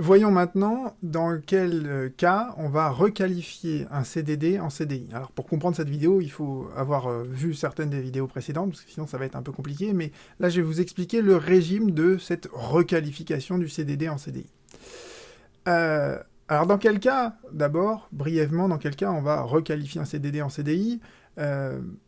Voyons maintenant dans quel cas on va requalifier un CDD en CDI. Alors pour comprendre cette vidéo, il faut avoir vu certaines des vidéos précédentes, parce que sinon ça va être un peu compliqué, mais là je vais vous expliquer le régime de cette requalification du CDD en CDI. Alors dans quel cas, d'abord, brièvement, dans quel cas on va requalifier un CDD en CDI?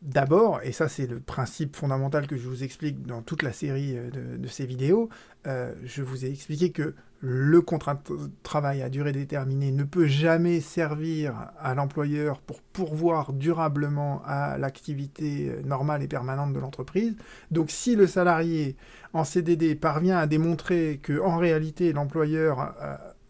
D'abord, et ça c'est le principe fondamental que je vous explique dans toute la série de ces vidéos, je vous ai expliqué que le contrat de travail à durée déterminée ne peut jamais servir à l'employeur pour pourvoir durablement à l'activité normale et permanente de l'entreprise. Donc si le salarié en CDD parvient à démontrer que en réalité l'employeur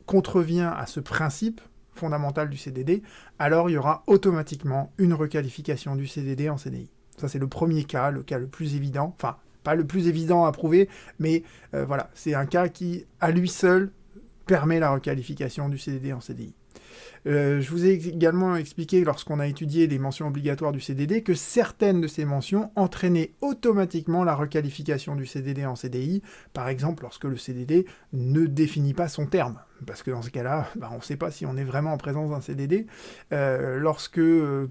contrevient à ce principe fondamental du CDD, alors il y aura automatiquement une requalification du CDD en CDI. Ça c'est le premier cas, le cas le plus évident, enfin pas le plus évident à prouver, mais voilà, c'est un cas qui à lui seul permet la requalification du CDD en CDI. Je vous ai également expliqué, lorsqu'on a étudié les mentions obligatoires du CDD, que certaines de ces mentions entraînaient automatiquement la requalification du CDD en CDI, par exemple lorsque le CDD ne définit pas son terme. Parce que dans ce cas-là, on ne sait pas si on est vraiment en présence d'un CDD. Lorsque,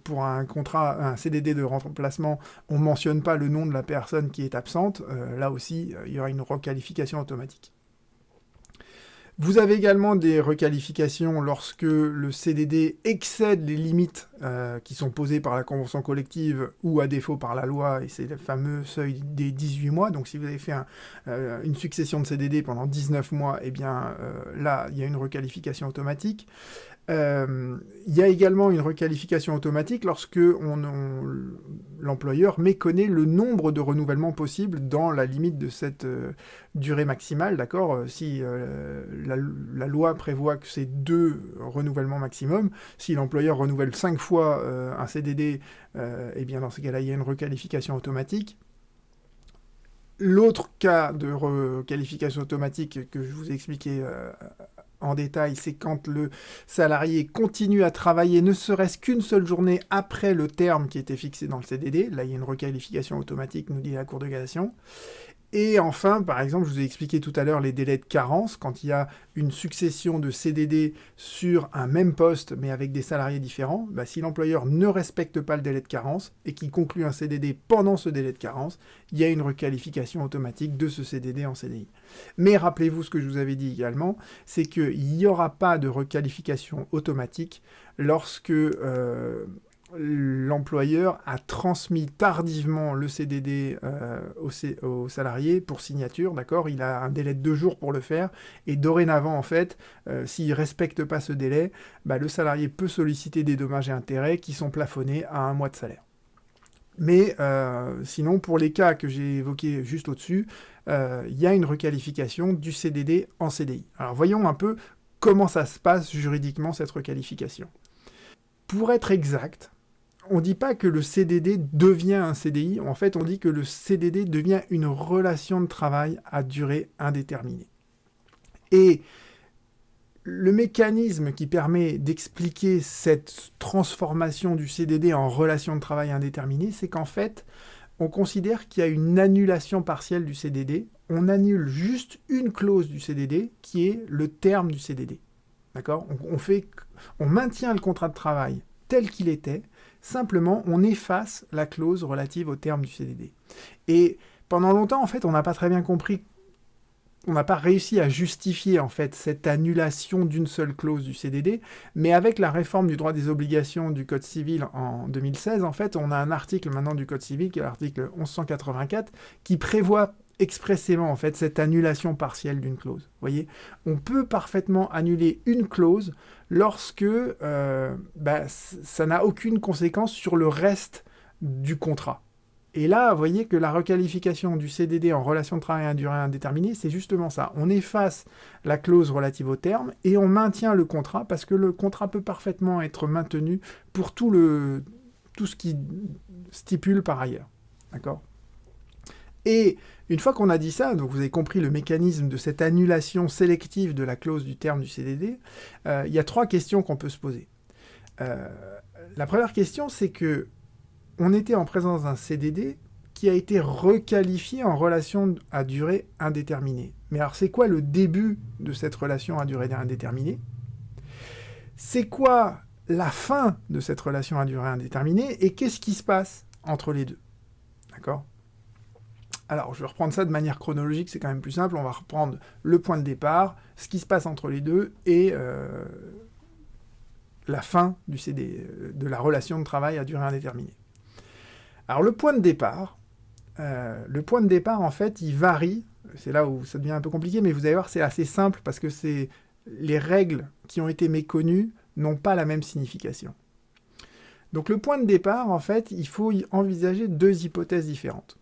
pour un CDD de remplacement, on ne mentionne pas le nom de la personne qui est absente, là aussi, il y aura une requalification automatique. Vous avez également des requalifications lorsque le CDD excède les limites qui sont posées par la convention collective ou à défaut par la loi, et c'est le fameux seuil des 18 mois. Donc si vous avez fait une succession de CDD pendant 19 mois, eh bien là, il y a une requalification automatique. Il y a également une requalification automatique lorsque l'employeur méconnaît le nombre de renouvellements possibles dans la limite de cette durée maximale, d'accord? Si la loi prévoit que c'est 2 renouvellements maximum, si l'employeur renouvelle 5 fois un CDD, eh bien dans ce cas-là, il y a une requalification automatique. L'autre cas de requalification automatique que je vous ai expliqué en détail, c'est quand le salarié continue à travailler ne serait-ce qu'une seule journée après le terme qui était fixé dans le CDD. Là, il y a une requalification automatique, nous dit la Cour de cassation. Et enfin, par exemple, je vous ai expliqué tout à l'heure les délais de carence, quand il y a une succession de CDD sur un même poste, mais avec des salariés différents, si l'employeur ne respecte pas le délai de carence et qu'il conclut un CDD pendant ce délai de carence, il y a une requalification automatique de ce CDD en CDI. Mais rappelez-vous ce que je vous avais dit également, c'est qu'il n'y aura pas de requalification automatique lorsque l'employeur a transmis tardivement le CDD au salarié pour signature, d'accord? Il a un délai de 2 jours pour le faire, et dorénavant, en fait, s'il ne respecte pas ce délai, le salarié peut solliciter des dommages et intérêts qui sont plafonnés à 1 mois de salaire. Mais sinon, pour les cas que j'ai évoqués juste au-dessus, il y a une requalification du CDD en CDI. Alors voyons un peu comment ça se passe juridiquement, cette requalification. Pour être exact, on ne dit pas que le CDD devient un CDI, en fait on dit que le CDD devient une relation de travail à durée indéterminée. Et le mécanisme qui permet d'expliquer cette transformation du CDD en relation de travail indéterminée, c'est qu'en fait, on considère qu'il y a une annulation partielle du CDD, on annule juste une clause du CDD qui est le terme du CDD. D'accord ? On maintient le contrat de travail tel qu'il était, simplement on efface la clause relative au terme du CDD. Et pendant longtemps, en fait, on n'a pas très bien compris, on n'a pas réussi à justifier en fait cette annulation d'une seule clause du CDD, mais avec la réforme du droit des obligations du Code civil en 2016, en fait, on a un article maintenant du Code civil, qui est l'article 1184, qui prévoit expressément en fait cette annulation partielle d'une clause. Vous voyez, on peut parfaitement annuler une clause lorsque ça n'a aucune conséquence sur le reste du contrat. Et là, vous voyez que la requalification du CDD en relation de travail à durée indéterminée, c'est justement ça. On efface la clause relative au terme et on maintient le contrat parce que le contrat peut parfaitement être maintenu pour tout ce qui stipule par ailleurs. D'accord ? Et une fois qu'on a dit ça, donc vous avez compris le mécanisme de cette annulation sélective de la clause du terme du CDD, il y a 3 questions qu'on peut se poser. La première question, c'est que on était en présence d'un CDD qui a été requalifié en relation à durée indéterminée. Mais alors, c'est quoi le début de cette relation à durée indéterminée? C'est quoi la fin de cette relation à durée indéterminée? Et qu'est-ce qui se passe entre les deux? D'accord? Alors, je vais reprendre ça de manière chronologique, c'est quand même plus simple. On va reprendre le point de départ, ce qui se passe entre les deux, et la fin de la relation de travail à durée indéterminée. Alors, le point de départ, en fait, il varie. C'est là où ça devient un peu compliqué, mais vous allez voir, c'est assez simple, parce que les règles qui ont été méconnues n'ont pas la même signification. Donc, le point de départ, en fait, il faut y envisager deux hypothèses différentes.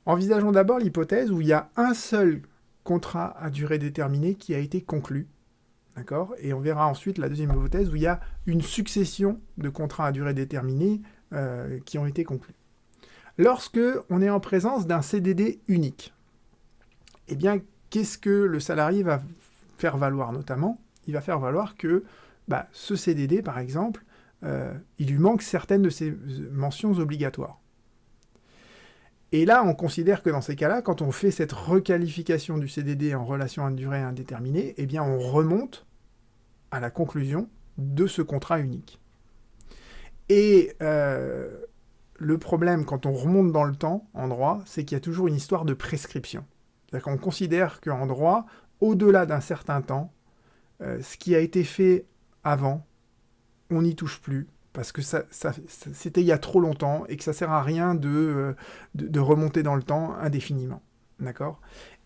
Envisageons d'abord l'hypothèse où il y a un seul contrat à durée déterminée qui a été conclu, d'accord? Et on verra ensuite la deuxième hypothèse où il y a une succession de contrats à durée déterminée qui ont été conclus. Lorsque on est en présence d'un CDD unique, eh bien, qu'est-ce que le salarié va faire valoir notamment? Il va faire valoir que ce CDD, par exemple, il lui manque certaines de ses mentions obligatoires. Et là, on considère que dans ces cas-là, quand on fait cette requalification du CDD en relation à durée indéterminée, eh bien, on remonte à la conclusion de ce contrat unique. Et le problème, quand on remonte dans le temps, en droit, c'est qu'il y a toujours une histoire de prescription. C'est-à-dire qu'on considère qu'en droit, au-delà d'un certain temps, ce qui a été fait avant, on n'y touche plus, parce que c'était il y a trop longtemps, et que ça ne sert à rien de remonter dans le temps indéfiniment. D'accord?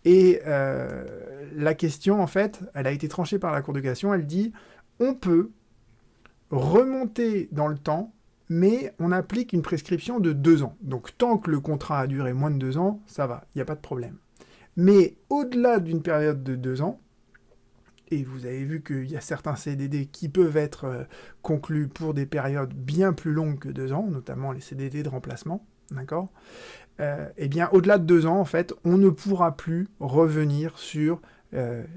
Et la question, en fait, elle a été tranchée par la Cour de cassation, elle dit, on peut remonter dans le temps, mais on applique une prescription de 2 ans. Donc tant que le contrat a duré moins de 2 ans, ça va, il n'y a pas de problème. Mais au-delà d'une période de 2 ans, et vous avez vu qu'il y a certains CDD qui peuvent être conclus pour des périodes bien plus longues que 2 ans, notamment les CDD de remplacement, d'accord? Eh bien, au-delà de 2 ans, en fait, on ne pourra plus revenir sur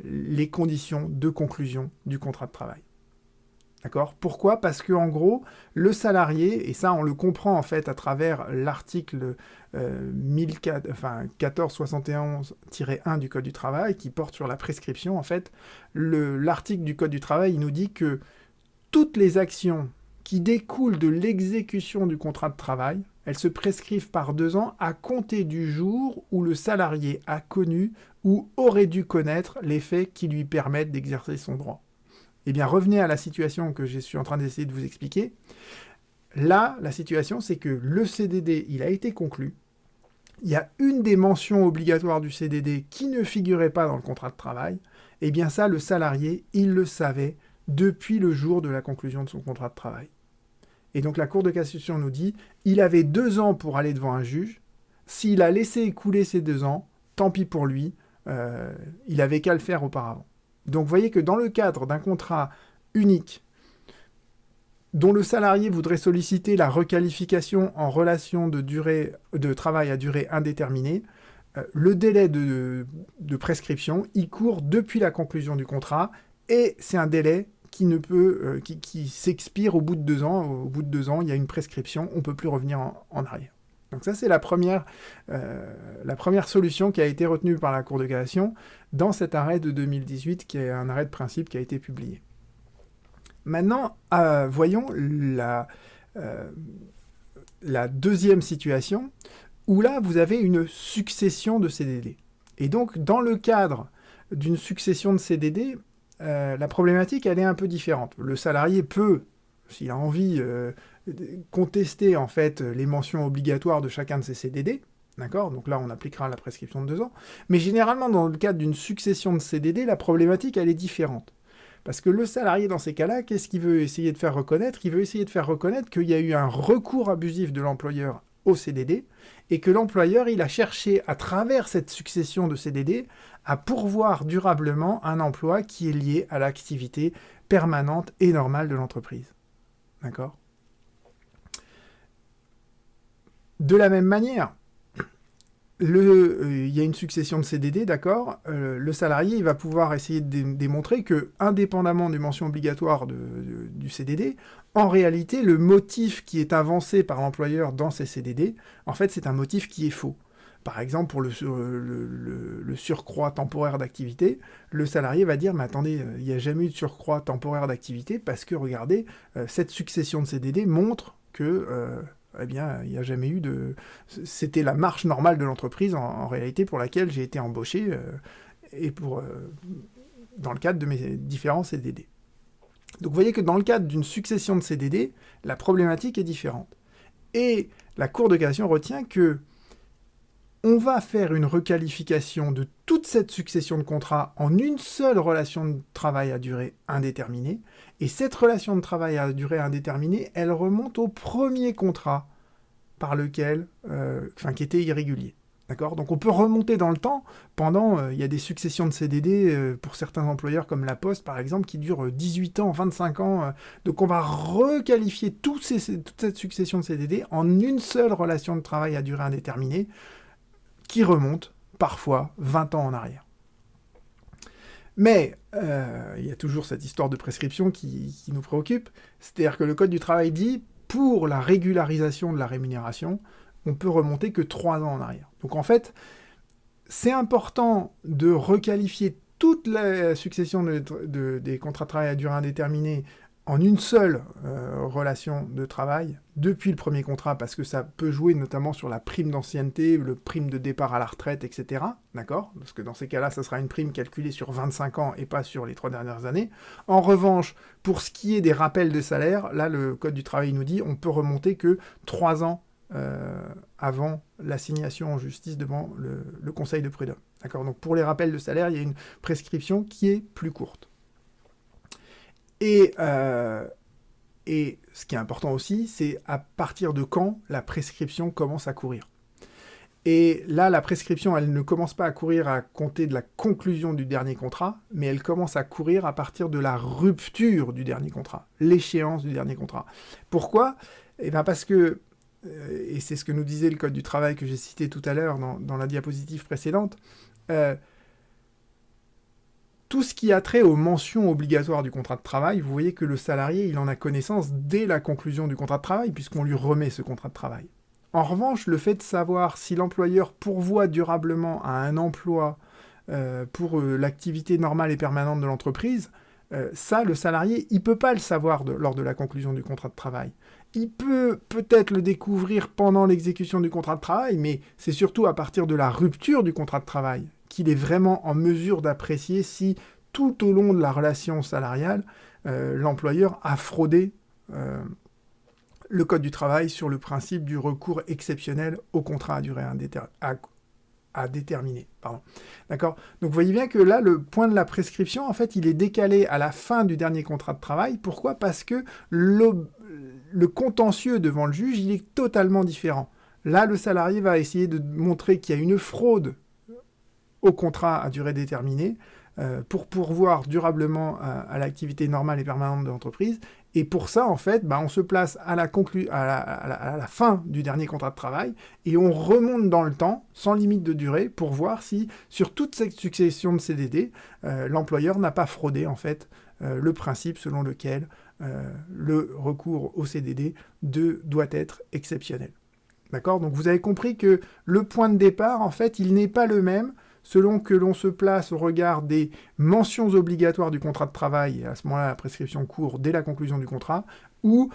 les conditions de conclusion du contrat de travail. D'accord? Pourquoi? Parce que en gros, le salarié, et ça on le comprend en fait à travers l'article 1471-1 du Code du travail qui porte sur la prescription, en fait, l'article du Code du travail il nous dit que toutes les actions qui découlent de l'exécution du contrat de travail, elles se prescrivent par 2 ans à compter du jour où le salarié a connu ou aurait dû connaître les faits qui lui permettent d'exercer son droit. Eh bien, revenez à la situation que je suis en train d'essayer de vous expliquer. Là, la situation, c'est que le CDD, il a été conclu. Il y a une des mentions obligatoires du CDD qui ne figurait pas dans le contrat de travail. Eh bien, ça, le salarié, il le savait depuis le jour de la conclusion de son contrat de travail. Et donc, la Cour de cassation nous dit, il avait 2 ans pour aller devant un juge. S'il a laissé écouler ces 2 ans, tant pis pour lui, il avait qu'à le faire auparavant. Donc vous voyez que dans le cadre d'un contrat unique, dont le salarié voudrait solliciter la requalification en relation de travail à durée indéterminée, le délai de prescription, il court depuis la conclusion du contrat, et c'est un délai qui s'expire au bout de 2 ans. Au bout de 2 ans, il y a une prescription, on ne peut plus revenir en arrière. Donc ça, c'est la première solution qui a été retenue par la Cour de cassation dans cet arrêt de 2018, qui est un arrêt de principe qui a été publié. Maintenant, voyons la deuxième situation, où là, vous avez une succession de CDD. Et donc, dans le cadre d'une succession de CDD, la problématique, elle est un peu différente. Le salarié peut, s'il a envie, contester en fait les mentions obligatoires de chacun de ces CDD, d'accord? Donc là, on appliquera la prescription de 2 ans. Mais généralement, dans le cadre d'une succession de CDD, la problématique, elle est différente. Parce que le salarié, dans ces cas-là, qu'est-ce qu'il veut essayer de faire reconnaître? Il veut essayer de faire reconnaître qu'il y a eu un recours abusif de l'employeur au CDD, et que l'employeur, il a cherché, à travers cette succession de CDD, à pourvoir durablement un emploi qui est lié à l'activité permanente et normale de l'entreprise. D'accord? De la même manière, il y a une succession de CDD, d'accord, le salarié il va pouvoir essayer de démontrer que, indépendamment des mentions obligatoires du CDD, en réalité, le motif qui est avancé par l'employeur dans ces CDD, en fait, c'est un motif qui est faux. Par exemple, pour le surcroît temporaire d'activité, le salarié va dire, mais attendez, il n'y a jamais eu de surcroît temporaire d'activité parce que, regardez, cette succession de CDD montre que, eh bien, il n'y a jamais eu de... C'était la marche normale de l'entreprise, en réalité, pour laquelle j'ai été embauché, et dans le cadre de mes différents CDD. Donc vous voyez que dans le cadre d'une succession de CDD, la problématique est différente. Et la Cour de cassation retient que on va faire une requalification de toute cette succession de contrats en une seule relation de travail à durée indéterminée. Et cette relation de travail à durée indéterminée, elle remonte au premier contrat par lequel, qui était irrégulier. D'accord ? Donc on peut remonter dans le temps pendant, il y a des successions de CDD pour certains employeurs comme La Poste par exemple qui durent 18 ans, 25 ans. Donc on va requalifier toute cette succession de CDD en une seule relation de travail à durée indéterminée qui remonte parfois 20 ans en arrière. Mais il y a toujours cette histoire de prescription qui nous préoccupe. C'est-à-dire que le Code du travail dit, pour la régularisation de la rémunération, on peut remonter que 3 ans en arrière. Donc en fait, c'est important de requalifier toute la succession des contrats de travail à durée indéterminée en une seule relation de travail depuis le premier contrat, parce que ça peut jouer notamment sur la prime d'ancienneté, le prime de départ à la retraite, etc. D'accord ? Parce que dans ces cas-là, ça sera une prime calculée sur 25 ans et pas sur les 3 dernières années. En revanche, pour ce qui est des rappels de salaire, là, le Code du travail nous dit on peut remonter que 3 ans avant l'assignation en justice devant le Conseil de prud'homme. D'accord ? Donc pour les rappels de salaire, il y a une prescription qui est plus courte. Et ce qui est important aussi, c'est à partir de quand la prescription commence à courir. Et là, la prescription, elle ne commence pas à courir à compter de la conclusion du dernier contrat, mais elle commence à courir à partir de la rupture du dernier contrat, l'échéance du dernier contrat. Pourquoi ? Eh bien parce que, et c'est ce que nous disait le Code du travail que j'ai cité tout à l'heure dans la diapositive précédente, tout ce qui a trait aux mentions obligatoires du contrat de travail, vous voyez que le salarié, il en a connaissance dès la conclusion du contrat de travail, puisqu'on lui remet ce contrat de travail. En revanche, le fait de savoir si l'employeur pourvoit durablement à un emploi pour l'activité normale et permanente de l'entreprise, ça, le salarié, il ne peut pas le savoir lors de la conclusion du contrat de travail. Il peut peut-être le découvrir pendant l'exécution du contrat de travail, mais c'est surtout à partir de la rupture du contrat de travail qu'il est vraiment en mesure d'apprécier si, tout au long de la relation salariale, l'employeur a fraudé le Code du travail sur le principe du recours exceptionnel au contrat à durée déterminée. D'accord ? Donc vous voyez bien que là, le point de la prescription, en fait, il est décalé à la fin du dernier contrat de travail. Pourquoi ? Parce que le contentieux devant le juge, il est totalement différent. Là, le salarié va essayer de montrer qu'il y a une fraude au contrat à durée déterminée pour pourvoir durablement à l'activité normale et permanente de l'entreprise. Et pour ça, en fait, on se place à la fin du dernier contrat de travail et on remonte dans le temps, sans limite de durée, pour voir si, sur toute cette succession de CDD, l'employeur n'a pas fraudé, en fait, le principe selon lequel le recours au CDD doit être exceptionnel. D'accord ? Donc vous avez compris que le point de départ, en fait, il n'est pas le même selon que l'on se place au regard des mentions obligatoires du contrat de travail, et à ce moment-là, la prescription court dès la conclusion du contrat, ou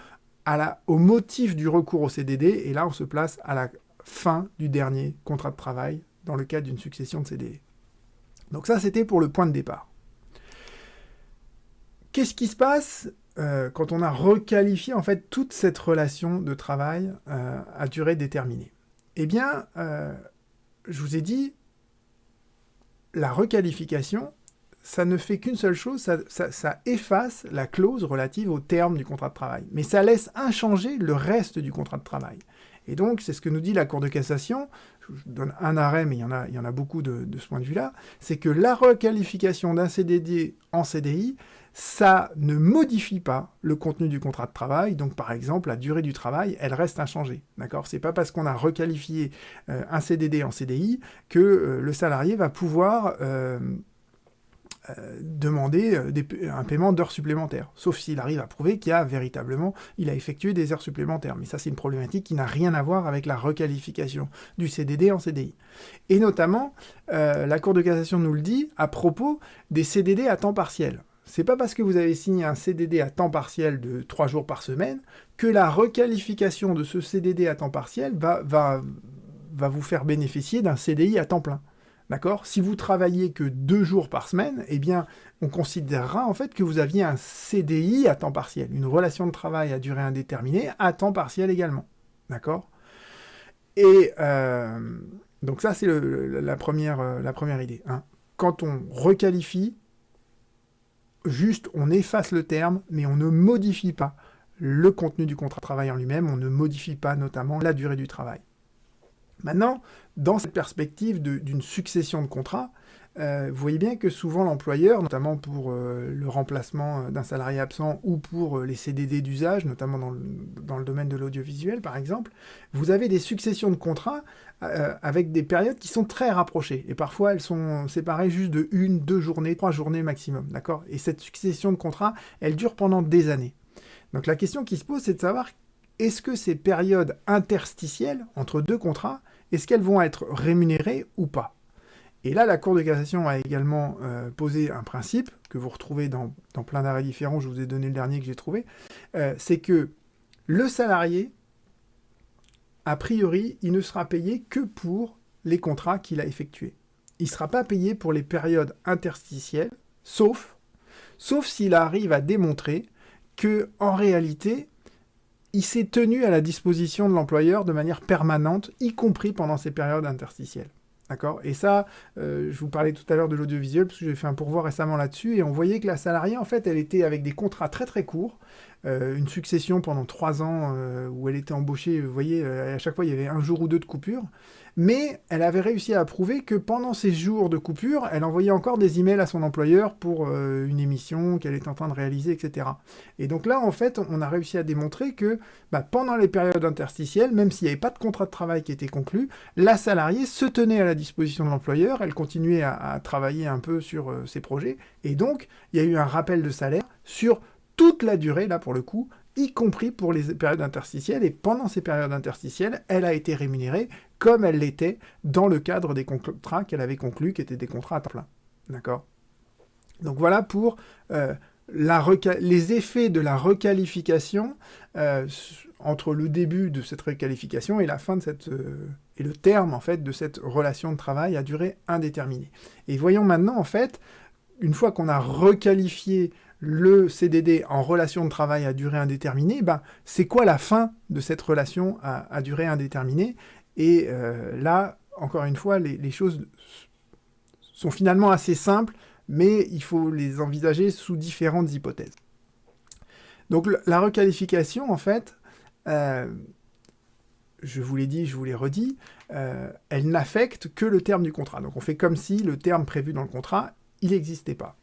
au motif du recours au CDD, et là, on se place à la fin du dernier contrat de travail dans le cadre d'une succession de CDD. Donc ça, c'était pour le point de départ. Qu'est-ce qui se passe quand on a requalifié, en fait, toute cette relation de travail à durée déterminée ? Eh bien, je vous ai dit, la requalification, ça ne fait qu'une seule chose, ça efface la clause relative au terme du contrat de travail. Mais ça laisse inchangé le reste du contrat de travail. Et donc, c'est ce que nous dit la Cour de cassation, je donne un arrêt, mais il y en a beaucoup de ce point de vue-là, c'est que la requalification d'un CDD en CDI, ça ne modifie pas le contenu du contrat de travail. Donc, par exemple, la durée du travail, elle reste inchangée. D'accord ? C'est pas parce qu'on a requalifié un CDD en CDI que le salarié va pouvoir demander un paiement d'heures supplémentaires, sauf s'il arrive à prouver qu'il a véritablement, il a effectué des heures supplémentaires. Mais ça, c'est une problématique qui n'a rien à voir avec la requalification du CDD en CDI. Et notamment, la Cour de cassation nous le dit à propos des CDD à temps partiel. C'est pas parce que vous avez signé un CDD à temps partiel de 3 jours par semaine que la requalification de ce CDD à temps partiel va vous faire bénéficier d'un CDI à temps plein. D'accord ? Si vous travaillez que 2 jours par semaine, eh bien, on considérera en fait que vous aviez un CDI à temps partiel, une relation de travail à durée indéterminée à temps partiel également. D'accord ? Et donc ça, c'est la première idée. Hein. Quand on requalifie, juste, on efface le terme, mais on ne modifie pas le contenu du contrat de travail en lui-même, on ne modifie pas notamment la durée du travail. Maintenant, dans cette perspective d'une succession de contrats, vous voyez bien que souvent l'employeur, notamment pour le remplacement d'un salarié absent ou pour les CDD d'usage, notamment dans le domaine de l'audiovisuel par exemple, vous avez des successions de contrats avec des périodes qui sont très rapprochées. Et parfois, elles sont séparées juste de 1, 2 journées, 3 journées maximum. D'accord ? Et cette succession de contrats, elle dure pendant des années. Donc la question qui se pose, c'est de savoir, est-ce que ces périodes interstitielles entre 2 contrats, est-ce qu'elles vont être rémunérées ou pas ? Et là, la Cour de cassation a également posé un principe, que vous retrouvez dans plein d'arrêts différents, je vous ai donné le dernier que j'ai trouvé, c'est que le salarié, a priori, il ne sera payé que pour les contrats qu'il a effectués. Il ne sera pas payé pour les périodes interstitielles, sauf s'il arrive à démontrer que, en réalité, il s'est tenu à la disposition de l'employeur de manière permanente, y compris pendant ces périodes interstitielles. D'accord ? Et ça, je vous parlais tout à l'heure de l'audiovisuel, parce que j'ai fait un pourvoi récemment là-dessus, et on voyait que la salariée, en fait, elle était avec des contrats très très courts, une succession pendant 3 ans où elle était embauchée, vous voyez, à chaque fois il y avait 1 jour ou 2 de coupure, mais elle avait réussi à prouver que pendant ces jours de coupure, elle envoyait encore des emails à son employeur pour une émission qu'elle était en train de réaliser, etc. Et donc là, en fait, on a réussi à démontrer que pendant les périodes interstitielles, même s'il n'y avait pas de contrat de travail qui était conclu, la salariée se tenait à la disposition de l'employeur, elle continuait à travailler un peu sur ses projets, et donc il y a eu un rappel de salaire sur toute la durée, là pour le coup, y compris pour les périodes interstitielles, et pendant ces périodes interstitielles, elle a été rémunérée comme elle l'était dans le cadre des contrats qu'elle avait conclus, qui étaient des contrats à temps plein. D'accord ? Donc voilà pour les effets de la requalification entre le début de cette requalification et la fin de et le terme en fait de cette relation de travail à durée indéterminée. Et voyons maintenant en fait, une fois qu'on a requalifié le CDD en relation de travail à durée indéterminée, c'est quoi la fin de cette relation à durée indéterminée ? Et là, encore une fois, les choses sont finalement assez simples, mais il faut les envisager sous différentes hypothèses. Donc la requalification, en fait, je vous l'ai dit, je vous l'ai redit, elle n'affecte que le terme du contrat. Donc on fait comme si le terme prévu dans le contrat, il n'existait pas.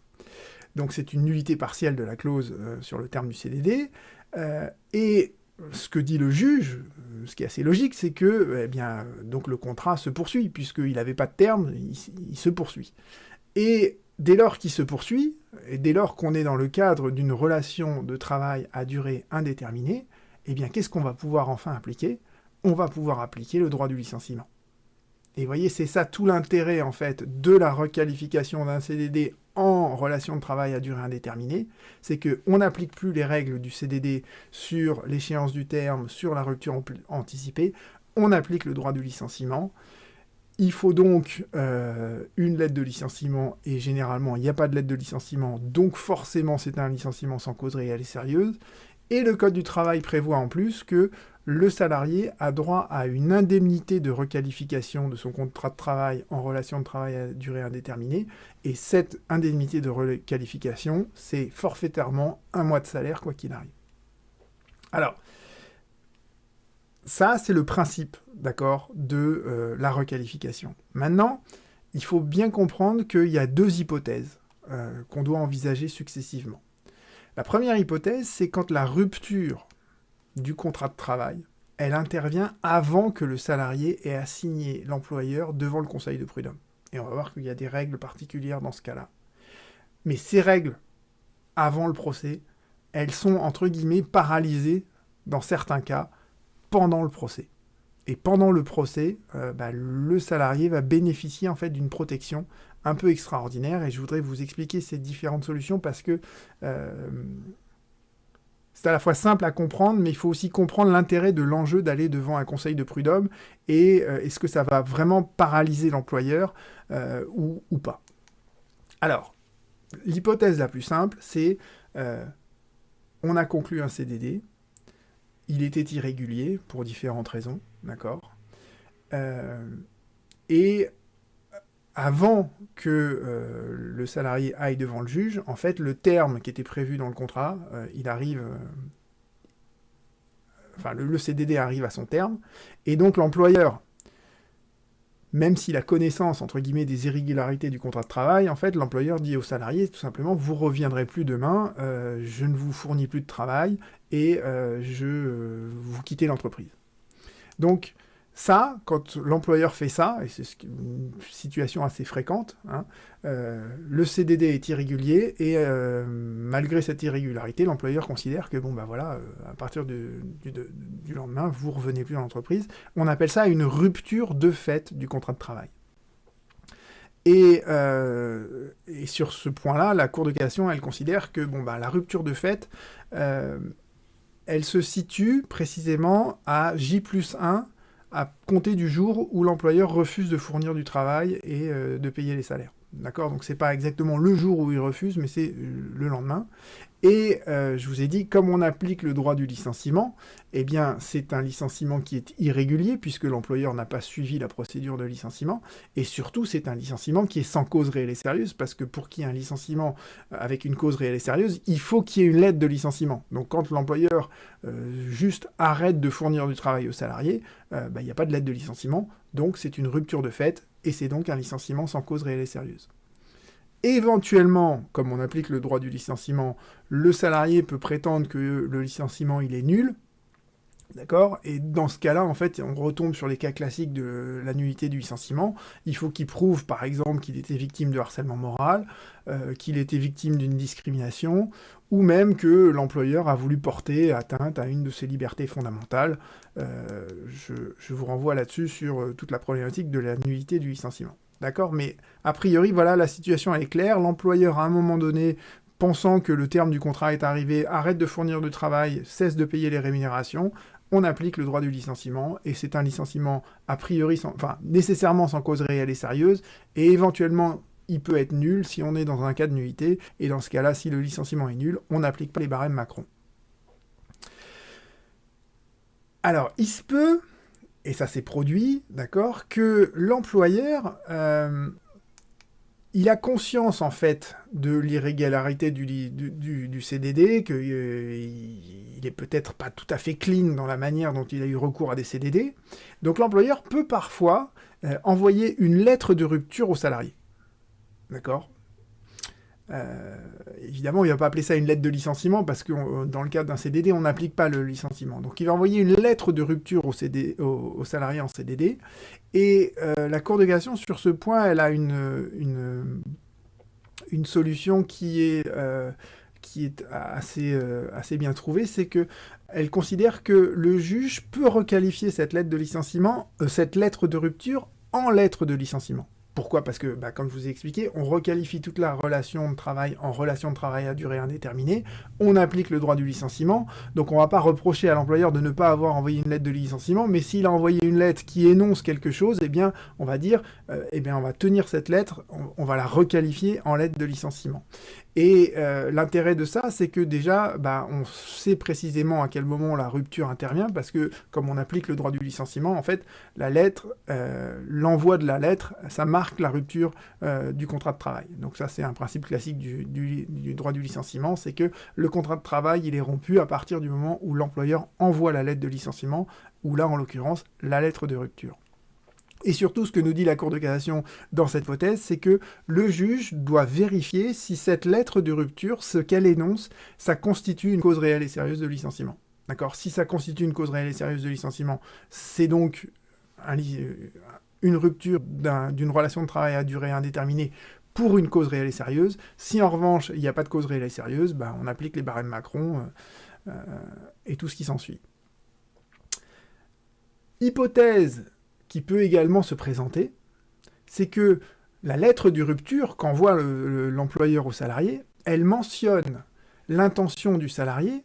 Donc c'est une nullité partielle de la clause sur le terme du CDD, et ce que dit le juge, ce qui est assez logique, c'est que donc le contrat se poursuit, puisqu'il n'avait pas de terme, il se poursuit. Et dès lors qu'il se poursuit, et dès lors qu'on est dans le cadre d'une relation de travail à durée indéterminée, qu'est-ce qu'on va pouvoir enfin appliquer ? On va pouvoir appliquer le droit du licenciement. Et vous voyez, c'est ça tout l'intérêt, en fait, de la requalification d'un CDD en relation de travail à durée indéterminée, c'est qu'on n'applique plus les règles du CDD sur l'échéance du terme, sur la rupture anticipée, on applique le droit du licenciement. Il faut donc une lettre de licenciement, et généralement, il n'y a pas de lettre de licenciement, donc forcément, c'est un licenciement sans cause réelle et sérieuse. Et le Code du travail prévoit en plus que le salarié a droit à une indemnité de requalification de son contrat de travail en relation de travail à durée indéterminée, et cette indemnité de requalification, c'est forfaitairement 1 mois de salaire, quoi qu'il arrive. Alors, ça, c'est le principe, d'accord, de la requalification. Maintenant, il faut bien comprendre qu'il y a 2 hypothèses qu'on doit envisager successivement. La première hypothèse, c'est quand la rupture du contrat de travail, elle intervient avant que le salarié ait assigné l'employeur devant le conseil de prud'homme. Et on va voir qu'il y a des règles particulières dans ce cas-là. Mais ces règles, avant le procès, elles sont, entre guillemets, paralysées, dans certains cas, pendant le procès. Et pendant le procès, le salarié va bénéficier en fait d'une protection un peu extraordinaire. Et je voudrais vous expliquer ces différentes solutions parce que c'est à la fois simple à comprendre, mais il faut aussi comprendre l'intérêt de l'enjeu d'aller devant un conseil de prud'homme et est-ce que ça va vraiment paralyser l'employeur ou pas. Alors, l'hypothèse la plus simple, c'est on a conclu un CDD, il était irrégulier pour différentes raisons, d'accord, et avant que le salarié aille devant le juge, en fait, le terme qui était prévu dans le contrat, il arrive... le CDD arrive à son terme, et donc l'employeur, même s'il a connaissance, entre guillemets, des irrégularités du contrat de travail, en fait, l'employeur dit au salarié, tout simplement, vous reviendrez plus demain, je ne vous fournis plus de travail, et vous quittez l'entreprise. Donc, ça, quand l'employeur fait ça, et c'est une situation assez fréquente, hein, le CDD est irrégulier et malgré cette irrégularité, l'employeur considère que à partir du lendemain, vous revenez plus dans l'entreprise. On appelle ça une rupture de fait du contrat de travail. Et sur ce point-là, la Cour de cassation, elle considère que la rupture de fait, elle se situe précisément à J+1 à compter du jour où l'employeur refuse de fournir du travail et de payer les salaires. D'accord ? Donc c'est pas exactement le jour où il refuse, mais c'est le lendemain. Et je vous ai dit, comme on applique le droit du licenciement, eh bien c'est un licenciement qui est irrégulier, puisque l'employeur n'a pas suivi la procédure de licenciement, et surtout c'est un licenciement qui est sans cause réelle et sérieuse, parce que pour qu'il y ait un licenciement avec une cause réelle et sérieuse, il faut qu'il y ait une lettre de licenciement. Donc quand l'employeur juste arrête de fournir du travail aux salariés, il n'y a pas de lettre de licenciement, donc c'est une rupture de fait, et c'est donc un licenciement sans cause réelle et sérieuse. Éventuellement, comme on applique le droit du licenciement, le salarié peut prétendre que le licenciement il est nul, d'accord ? Et dans ce cas-là, en fait, on retombe sur les cas classiques de la nullité du licenciement. Il faut qu'il prouve, par exemple, qu'il était victime de harcèlement moral, qu'il était victime d'une discrimination, ou même que l'employeur a voulu porter atteinte à une de ses libertés fondamentales. Je vous renvoie là-dessus sur toute la problématique de la nullité du licenciement. D'accord ? Mais a priori, voilà, la situation est claire. L'employeur, à un moment donné, pensant que le terme du contrat est arrivé, arrête de fournir du travail, cesse de payer les rémunérations, on applique le droit du licenciement, et c'est un licenciement a priori, nécessairement sans cause réelle et sérieuse, et éventuellement, il peut être nul si on est dans un cas de nullité, et dans ce cas-là, si le licenciement est nul, on n'applique pas les barèmes Macron. Alors, il se peut... Et ça s'est produit, d'accord, que l'employeur, il a conscience, en fait, de l'irrégularité du CDD, qu'il est peut-être pas tout à fait clean dans la manière dont il a eu recours à des CDD. Donc l'employeur peut parfois envoyer une lettre de rupture au salarié. D'accord ? Évidemment, il ne va pas appeler ça une lettre de licenciement parce que dans le cadre d'un CDD, on n'applique pas le licenciement. Donc il va envoyer une lettre de rupture au salarié en CDD. Et la Cour de cassation, sur ce point, elle a une solution qui est assez bien trouvée, c'est qu'elle considère que le juge peut requalifier cette lettre de licenciement, cette lettre de rupture en lettre de licenciement. Pourquoi ? Parce que, comme je vous ai expliqué, on requalifie toute la relation de travail en relation de travail à durée indéterminée, on applique le droit du licenciement, donc on ne va pas reprocher à l'employeur de ne pas avoir envoyé une lettre de licenciement, mais s'il a envoyé une lettre qui énonce quelque chose, eh bien, on va dire, on va tenir cette lettre, on va la requalifier en lettre de licenciement. Et l'intérêt de ça, c'est que déjà, on sait précisément à quel moment la rupture intervient, parce que comme on applique le droit du licenciement, en fait, la lettre, l'envoi de la lettre, ça marque la rupture du contrat de travail. Donc ça, c'est un principe classique du droit du licenciement, c'est que le contrat de travail, il est rompu à partir du moment où l'employeur envoie la lettre de licenciement, ou là, en l'occurrence, la lettre de rupture. Et surtout, ce que nous dit la Cour de cassation dans cette hypothèse, c'est que le juge doit vérifier si cette lettre de rupture, ce qu'elle énonce, ça constitue une cause réelle et sérieuse de licenciement. D'accord ? Si ça constitue une cause réelle et sérieuse de licenciement, c'est donc une rupture d'une relation de travail à durée indéterminée pour une cause réelle et sérieuse. Si en revanche, il n'y a pas de cause réelle et sérieuse, ben, on applique les barèmes Macron et tout ce qui s'ensuit. Hypothèse qui peut également se présenter, c'est que la lettre de rupture qu'envoie l'employeur au salarié, elle mentionne l'intention du salarié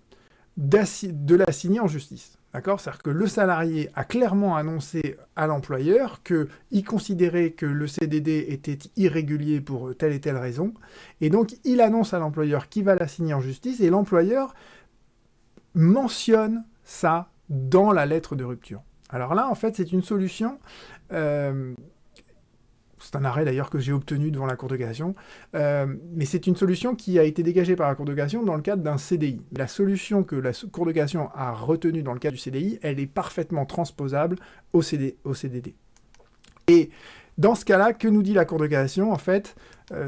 de la signer en justice. D'accord ? C'est-à-dire que le salarié a clairement annoncé à l'employeur qu'il considérait que le CDD était irrégulier pour telle et telle raison, et donc il annonce à l'employeur qu'il va la signer en justice, et l'employeur mentionne ça dans la lettre de rupture. Alors là, en fait, c'est une solution... c'est un arrêt d'ailleurs que j'ai obtenu devant la Cour de cassation, mais c'est une solution qui a été dégagée par la Cour de cassation dans le cadre d'un CDI. La solution que la Cour de cassation a retenue dans le cadre du CDI, elle est parfaitement transposable au CDD. Et dans ce cas-là, que nous dit la Cour de cassation ? En fait,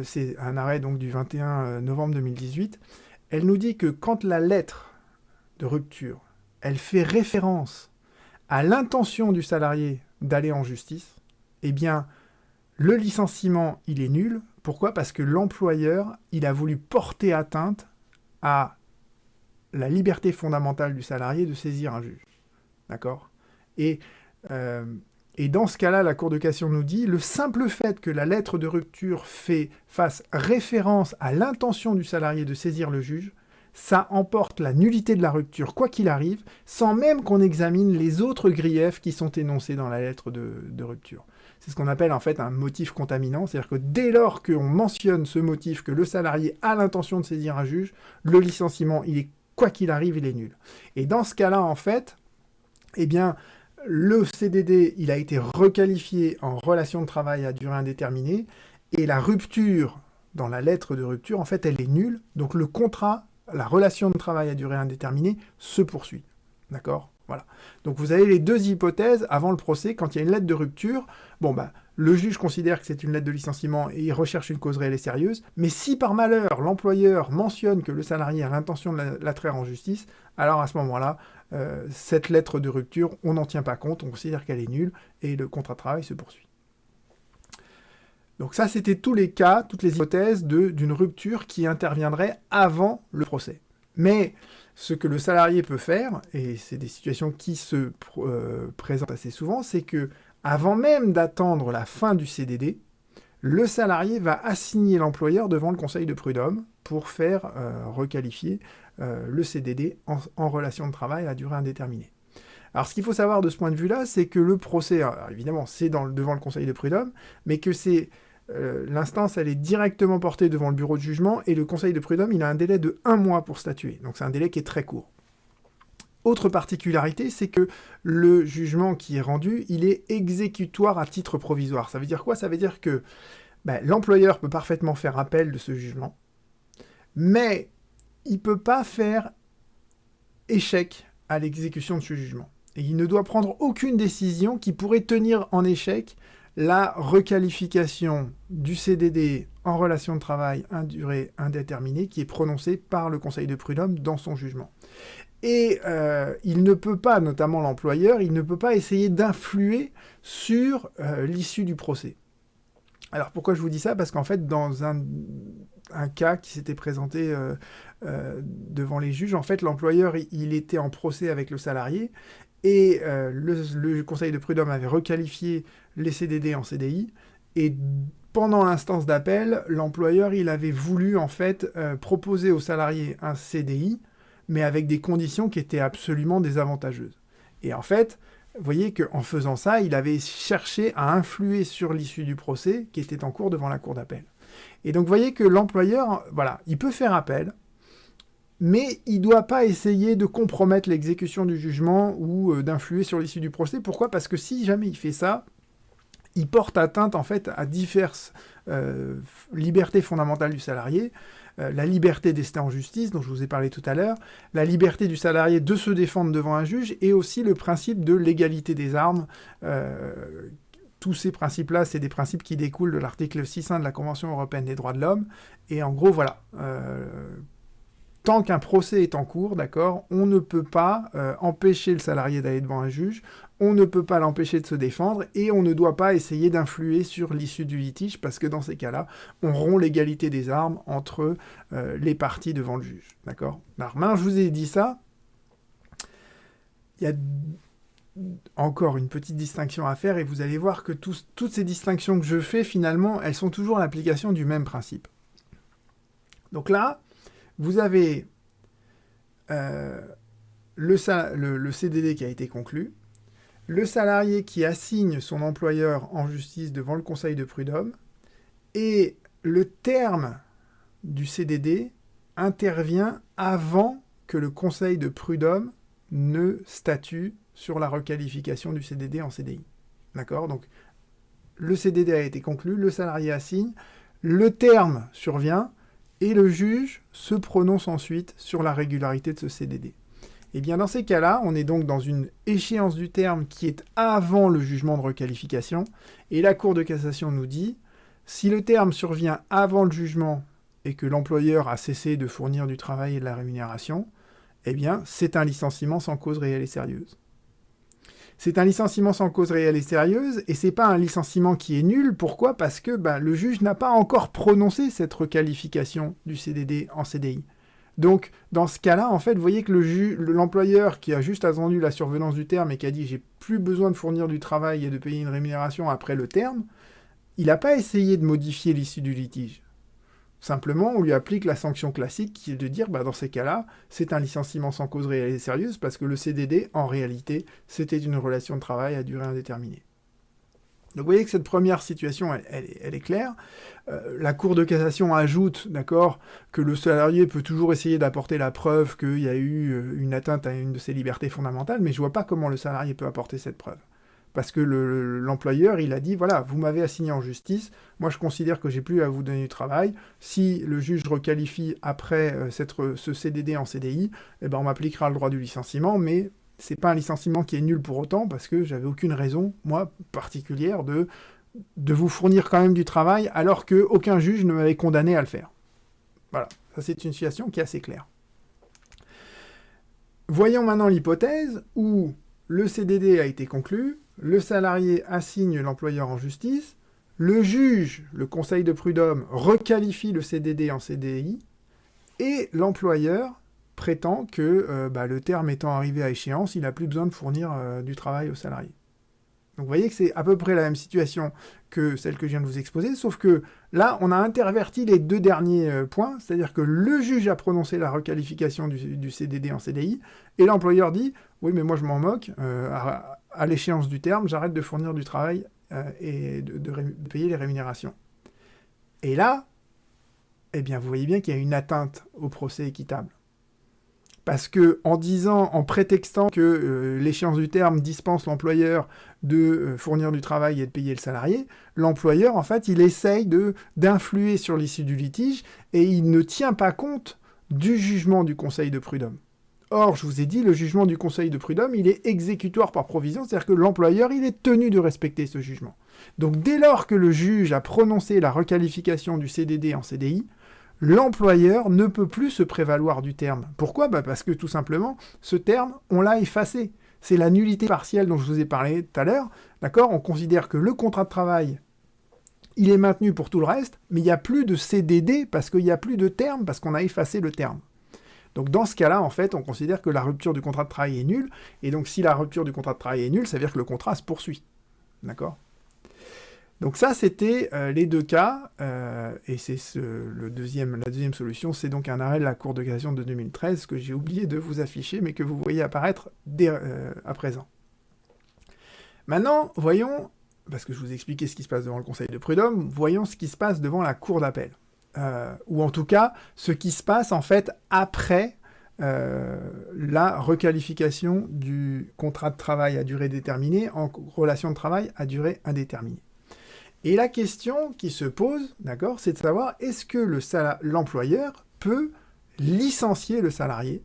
c'est un arrêt donc du 21 novembre 2018, elle nous dit que quand la lettre de rupture, elle fait référence à l'intention du salarié d'aller en justice, eh bien, le licenciement, il est nul. Pourquoi ? Parce que l'employeur, il a voulu porter atteinte à la liberté fondamentale du salarié de saisir un juge. D'accord ? Et dans ce cas-là, la Cour de cassation nous dit, le simple fait que la lettre de rupture fasse référence à l'intention du salarié de saisir le juge, ça emporte la nullité de la rupture, quoi qu'il arrive, sans même qu'on examine les autres griefs qui sont énoncés dans la lettre de rupture. C'est ce qu'on appelle en fait un motif contaminant, c'est-à-dire que dès lors qu'on mentionne ce motif, que le salarié a l'intention de saisir un juge, le licenciement, quoi qu'il arrive, il est nul. Et dans ce cas-là, en fait, eh bien, le CDD, il a été requalifié en relation de travail à durée indéterminée, et la rupture, dans la lettre de rupture, en fait, elle est nulle, donc le contrat, la relation de travail à durée indéterminée se poursuit. D'accord ? Voilà. Donc vous avez les deux hypothèses avant le procès. Quand il y a une lettre de rupture, le juge considère que c'est une lettre de licenciement et il recherche une cause réelle et sérieuse. Mais si par malheur, l'employeur mentionne que le salarié a l'intention de la traire en justice, alors à ce moment-là, cette lettre de rupture, on n'en tient pas compte, on considère qu'elle est nulle et le contrat de travail se poursuit. Donc ça, c'était tous les cas, toutes les hypothèses d'une rupture qui interviendrait avant le procès. Mais ce que le salarié peut faire, et c'est des situations qui se présentent assez souvent, c'est que avant même d'attendre la fin du CDD, le salarié va assigner l'employeur devant le conseil de prud'homme pour faire requalifier le CDD en relation de travail à durée indéterminée. Alors ce qu'il faut savoir de ce point de vue-là, c'est que le procès, évidemment, c'est devant le conseil de prud'homme, mais que l'instance, elle est directement portée devant le bureau de jugement et le conseil de prud'homme, il a un délai de 1 mois pour statuer. Donc c'est un délai qui est très court. Autre particularité, c'est que le jugement qui est rendu, il est exécutoire à titre provisoire. Ça veut dire quoi ? Ça veut dire que l'employeur peut parfaitement faire appel de ce jugement, mais il ne peut pas faire échec à l'exécution de ce jugement. Et il ne doit prendre aucune décision qui pourrait tenir en échec la requalification du CDD en relation de travail à durée indéterminée qui est prononcée par le conseil de prud'homme dans son jugement. Et il ne peut pas, notamment l'employeur, il ne peut pas essayer d'influer sur l'issue du procès. Alors pourquoi je vous dis ça ? Parce qu'en fait, dans un cas qui s'était présenté devant les juges, en fait, l'employeur, il était en procès avec le salarié, et le conseil de prud'homme avait requalifié les CDD en CDI, et pendant l'instance d'appel, l'employeur, il avait voulu, en fait, proposer au salarié un CDI, mais avec des conditions qui étaient absolument désavantageuses. Et en fait, vous voyez qu'en faisant ça, il avait cherché à influer sur l'issue du procès qui était en cours devant la cour d'appel. Et donc, vous voyez que l'employeur, voilà, il peut faire appel, mais il ne doit pas essayer de compromettre l'exécution du jugement ou d'influer sur l'issue du procès. Pourquoi ? Parce que si jamais il fait ça, il porte atteinte en fait à diverses libertés fondamentales du salarié, la liberté d'ester en justice, dont je vous ai parlé tout à l'heure, la liberté du salarié de se défendre devant un juge, et aussi le principe de l'égalité des armes. Tous ces principes-là, c'est des principes qui découlent de l'article 6.1 de la Convention européenne des droits de l'homme. Et en gros, voilà, tant qu'un procès est en cours, d'accord, on ne peut pas empêcher le salarié d'aller devant un juge, on ne peut pas l'empêcher de se défendre, et on ne doit pas essayer d'influer sur l'issue du litige, parce que dans ces cas-là, on rompt l'égalité des armes entre les parties devant le juge, d'accord. Alors maintenant, je vous ai dit ça, il y a encore une petite distinction à faire, et vous allez voir que toutes ces distinctions que je fais, finalement, elles sont toujours l'application du même principe. Donc là, vous avez le CDD qui a été conclu, le salarié qui assigne son employeur en justice devant le conseil de prud'homme, et le terme du CDD intervient avant que le conseil de prud'homme ne statue sur la requalification du CDD en CDI. D'accord? Donc, le CDD a été conclu, le salarié assigne, le terme survient, et le juge se prononce ensuite sur la régularité de ce CDD. Et bien dans ces cas-là, on est donc dans une échéance du terme qui est avant le jugement de requalification, et la Cour de cassation nous dit, si le terme survient avant le jugement et que l'employeur a cessé de fournir du travail et de la rémunération, eh bien c'est un licenciement sans cause réelle et sérieuse. C'est un licenciement sans cause réelle et sérieuse, et c'est pas un licenciement qui est nul. Pourquoi? Parce que le juge n'a pas encore prononcé cette requalification du CDD en CDI. Donc, dans ce cas-là, en fait, vous voyez que l'employeur qui a juste attendu la survenance du terme et qui a dit « j'ai plus besoin de fournir du travail et de payer une rémunération après le terme », il n'a pas essayé de modifier l'issue du litige. Simplement, on lui applique la sanction classique qui est de dire, dans ces cas-là, c'est un licenciement sans cause réelle et sérieuse parce que le CDD, en réalité, c'était une relation de travail à durée indéterminée. Donc vous voyez que cette première situation, elle est claire. La Cour de cassation ajoute, d'accord, que le salarié peut toujours essayer d'apporter la preuve qu'il y a eu une atteinte à une de ses libertés fondamentales, mais je ne vois pas comment le salarié peut apporter cette preuve. Parce que l'employeur, il a dit, voilà, vous m'avez assigné en justice, moi je considère que j'ai plus à vous donner du travail. Si le juge requalifie après ce CDD en CDI, on m'appliquera le droit du licenciement, mais c'est pas un licenciement qui est nul pour autant, parce que j'avais aucune raison, moi, particulière, de vous fournir quand même du travail, alors qu'aucun juge ne m'avait condamné à le faire. Voilà, ça c'est une situation qui est assez claire. Voyons maintenant l'hypothèse où le CDD a été conclu, le salarié assigne l'employeur en justice, le juge, le conseil de prud'homme, requalifie le CDD en CDI, et l'employeur prétend que le terme étant arrivé à échéance, il n'a plus besoin de fournir du travail au salarié. Donc vous voyez que c'est à peu près la même situation que celle que je viens de vous exposer, sauf que là, on a interverti les deux derniers points, c'est-à-dire que le juge a prononcé la requalification du CDD en CDI, et l'employeur dit « Oui, mais moi je m'en moque, à l'échéance du terme, j'arrête de fournir du travail et de payer les rémunérations. » Et là, vous voyez bien qu'il y a une atteinte au procès équitable. Parce que en prétextant que l'échéance du terme dispense l'employeur de fournir du travail et de payer le salarié, l'employeur, en fait, il essaye d'influer sur l'issue du litige et il ne tient pas compte du jugement du conseil de prud'homme. Or, je vous ai dit, le jugement du conseil de prud'homme, il est exécutoire par provision, c'est-à-dire que l'employeur, il est tenu de respecter ce jugement. Donc, dès lors que le juge a prononcé la requalification du CDD en CDI, l'employeur ne peut plus se prévaloir du terme. Pourquoi? Parce que tout simplement, ce terme, on l'a effacé. C'est la nullité partielle dont je vous ai parlé tout à l'heure. D'accord? On considère que le contrat de travail, il est maintenu pour tout le reste, mais il n'y a plus de CDD parce qu'il n'y a plus de terme, parce qu'on a effacé le terme. Donc dans ce cas-là, en fait, on considère que la rupture du contrat de travail est nulle, et donc si la rupture du contrat de travail est nulle, ça veut dire que le contrat se poursuit. D'accord? Donc ça, c'était les deux cas, et c'est la deuxième solution, c'est donc un arrêt de la Cour de cassation de 2013 que j'ai oublié de vous afficher, mais que vous voyez apparaître à présent. Maintenant, voyons, parce que je vous ai expliqué ce qui se passe devant le conseil de prud'homme, voyons ce qui se passe devant la cour d'appel. Ou en tout cas, ce qui se passe en fait après la requalification du contrat de travail à durée déterminée en relation de travail à durée indéterminée. Et la question qui se pose, d'accord, c'est de savoir est-ce que l'employeur peut licencier le salarié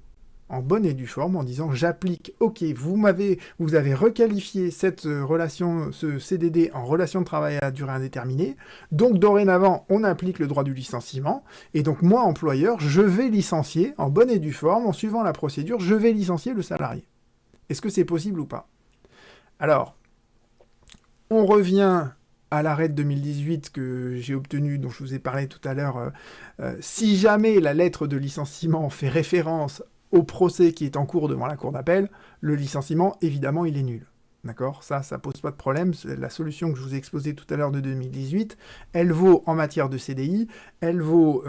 en bonne et due forme, en disant j'applique, ok, vous avez requalifié cette relation, ce CDD en relation de travail à durée indéterminée, donc dorénavant on applique le droit du licenciement, et donc moi employeur, je vais licencier en bonne et due forme, en suivant la procédure, je vais licencier le salarié. Est-ce que c'est possible ou pas? Alors, on revient à l'arrêt de 2018 que j'ai obtenu, dont je vous ai parlé tout à l'heure. Si jamais la lettre de licenciement fait référence au procès qui est en cours devant la cour d'appel, le licenciement, évidemment, il est nul. D'accord? Ça pose pas de problème. La solution que je vous ai exposée tout à l'heure de 2018, elle vaut en matière de CDI, elle vaut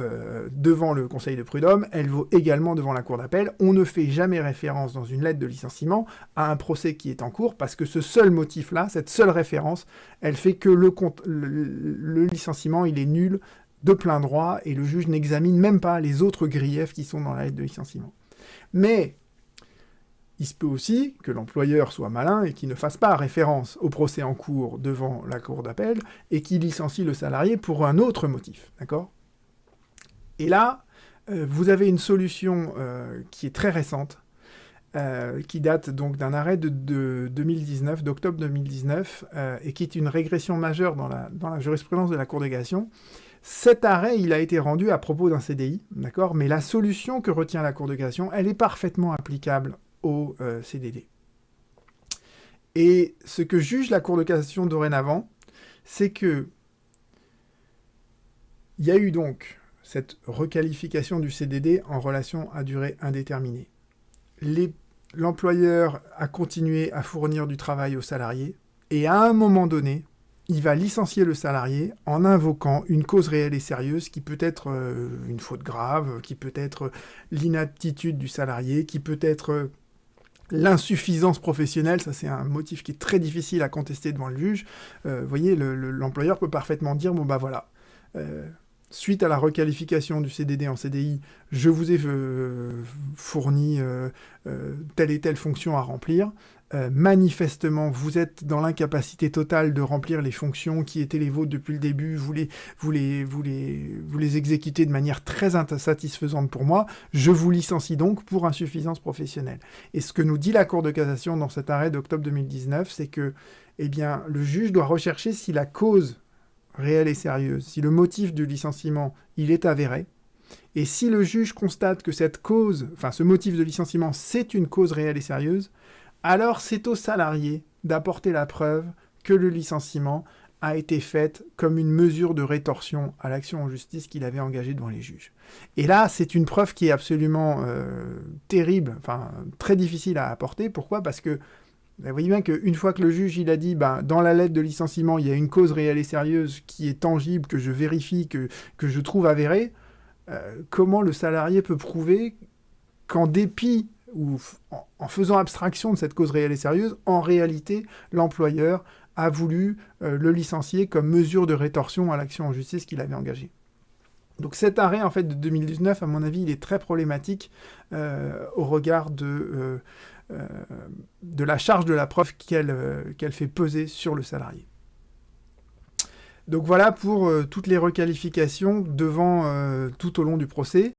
devant le Conseil de prud'homme, elle vaut également devant la cour d'appel. On ne fait jamais référence dans une lettre de licenciement à un procès qui est en cours, parce que ce seul motif-là, cette seule référence, elle fait que le licenciement, il est nul de plein droit, et le juge n'examine même pas les autres griefs qui sont dans la lettre de licenciement. Mais il se peut aussi que l'employeur soit malin et qu'il ne fasse pas référence au procès en cours devant la cour d'appel et qu'il licencie le salarié pour un autre motif, d'accord? Et là, vous avez une solution qui est très récente, qui date donc d'un arrêt de 2019, d'octobre 2019, et qui est une régression majeure dans la jurisprudence de la Cour de cassation. Cet arrêt, il a été rendu à propos d'un CDI, d'accord? Mais la solution que retient la Cour de cassation, elle est parfaitement applicable au CDD. Et ce que juge la Cour de cassation dorénavant, c'est que il y a eu donc cette requalification du CDD en relation à durée indéterminée. L'employeur a continué à fournir du travail aux salariés, et à un moment donné, il va licencier le salarié en invoquant une cause réelle et sérieuse qui peut être une faute grave, qui peut être l'inaptitude du salarié, qui peut être l'insuffisance professionnelle. Ça c'est un motif qui est très difficile à contester devant le juge. Vous voyez, l'employeur peut parfaitement dire, bon bah voilà, suite à la requalification du CDD en CDI, je vous ai fourni telle et telle fonction à remplir. Manifestement, vous êtes dans l'incapacité totale de remplir les fonctions qui étaient les vôtres depuis le début, vous les exécutez de manière très insatisfaisante pour moi, je vous licencie donc pour insuffisance professionnelle. Et ce que nous dit la Cour de cassation dans cet arrêt d'octobre 2019, c'est que eh bien, le juge doit rechercher si la cause réelle et sérieuse, si le motif du licenciement, il est avéré, et si le juge constate que cette cause, enfin ce motif de licenciement, c'est une cause réelle et sérieuse, alors c'est au salarié d'apporter la preuve que le licenciement a été fait comme une mesure de rétorsion à l'action en justice qu'il avait engagée devant les juges. Et là, c'est une preuve qui est absolument terrible, enfin très difficile à apporter. Pourquoi? Parce que vous voyez bien qu'une fois que le juge il a dit, dans la lettre de licenciement, il y a une cause réelle et sérieuse qui est tangible, que je vérifie, que je trouve avérée, comment le salarié peut prouver qu'en dépit ou en faisant abstraction de cette cause réelle et sérieuse, en réalité, l'employeur a voulu le licencier comme mesure de rétorsion à l'action en justice qu'il avait engagée. Donc cet arrêt en fait, de 2019, à mon avis, il est très problématique au regard de la charge de la preuve qu'elle fait peser sur le salarié. Donc voilà pour toutes les requalifications devant tout au long du procès.